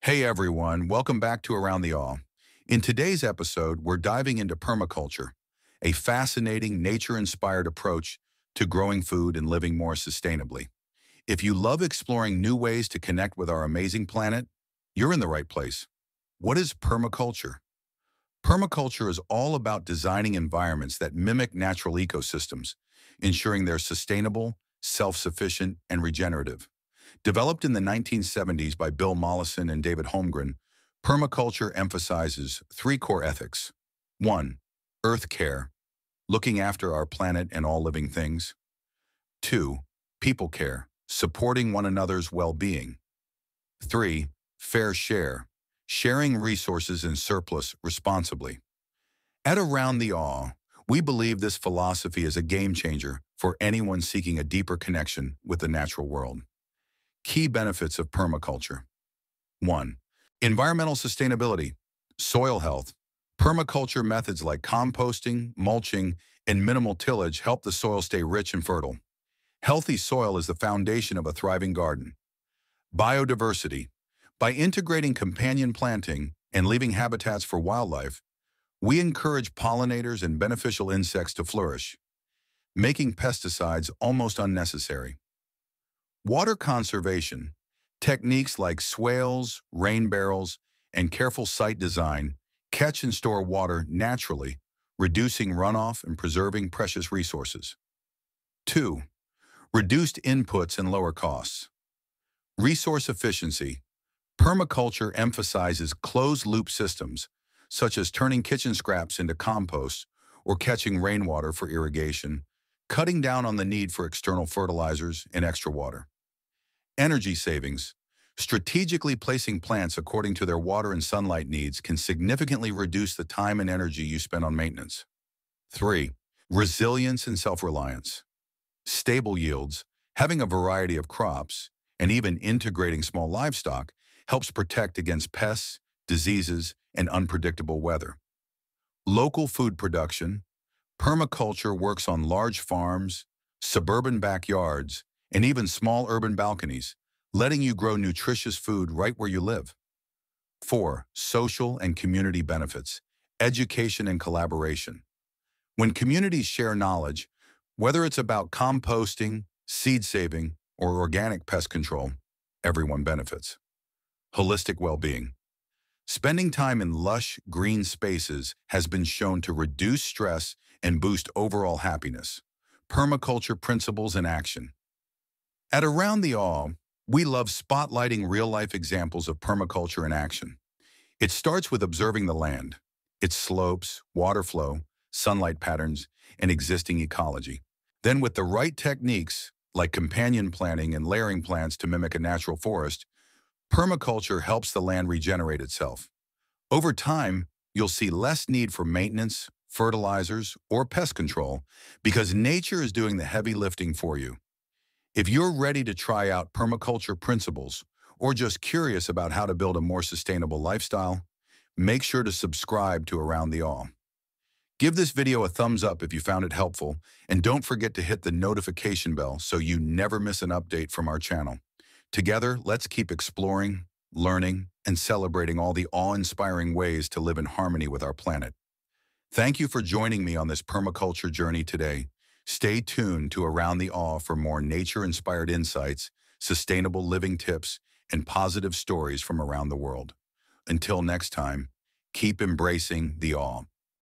Hey everyone, welcome back to Around the Awe. In today's episode, we're diving into permaculture, a fascinating nature-inspired approach to growing food and living more sustainably. If you love exploring new ways to connect with our amazing planet, you're in the right place. What is permaculture? Permaculture is all about designing environments that mimic natural ecosystems, ensuring they're sustainable, self-sufficient, and regenerative. Developed in the 1970s by Bill Mollison and David Holmgren, permaculture emphasizes three core ethics. 1. Earth care, looking after our planet and all living things. 2. People care, supporting one another's well-being. 3. Fair share, sharing resources and surplus responsibly. At Around the Awe, we believe this philosophy is a game changer for anyone seeking a deeper connection with the natural world. Key benefits of permaculture. 1. Environmental sustainability, soil health. Permaculture methods like composting, mulching, and minimal tillage help the soil stay rich and fertile. Healthy soil is the foundation of a thriving garden. Biodiversity. By integrating companion planting and leaving habitats for wildlife, we encourage pollinators and beneficial insects to flourish, making pesticides almost unnecessary. Water conservation. Techniques like swales, rain barrels, and careful site design catch and store water naturally, reducing runoff and preserving precious resources. 2. Reduced inputs and lower costs. Resource efficiency. Permaculture emphasizes closed-loop systems, such as turning kitchen scraps into compost or catching rainwater for irrigation, cutting down on the need for external fertilizers and extra water. Energy savings. Strategically placing plants according to their water and sunlight needs can significantly reduce the time and energy you spend on maintenance. 3. Resilience and self-reliance. Stable yields, having a variety of crops, and even integrating small livestock helps protect against pests, diseases, and unpredictable weather. Local food production. Permaculture works on large farms, suburban backyards, and even small urban balconies, letting you grow nutritious food right where you live. 4. Social and community benefits, education and collaboration. When communities share knowledge, whether it's about composting, seed saving, or organic pest control, everyone benefits. Holistic well-being. Spending time in lush, green spaces has been shown to reduce stress and boost overall happiness. Permaculture principles in action. At Around the Awe, we love spotlighting real-life examples of permaculture in action. It starts with observing the land, its slopes, water flow, sunlight patterns, and existing ecology. Then with the right techniques, like companion planting and layering plants to mimic a natural forest, permaculture helps the land regenerate itself. Over time, you'll see less need for maintenance, fertilizers, or pest control because nature is doing the heavy lifting for you. If you're ready to try out permaculture principles or just curious about how to build a more sustainable lifestyle, make sure to subscribe to Around the Awe. Give this video a thumbs up if you found it helpful, and don't forget to hit the notification bell so you never miss an update from our channel. Together, let's keep exploring, learning, and celebrating all the awe-inspiring ways to live in harmony with our planet. Thank you for joining me on this permaculture journey today. Stay tuned to Around the Awe for more nature-inspired insights, sustainable living tips, and positive stories from around the world. Until next time, keep embracing the awe.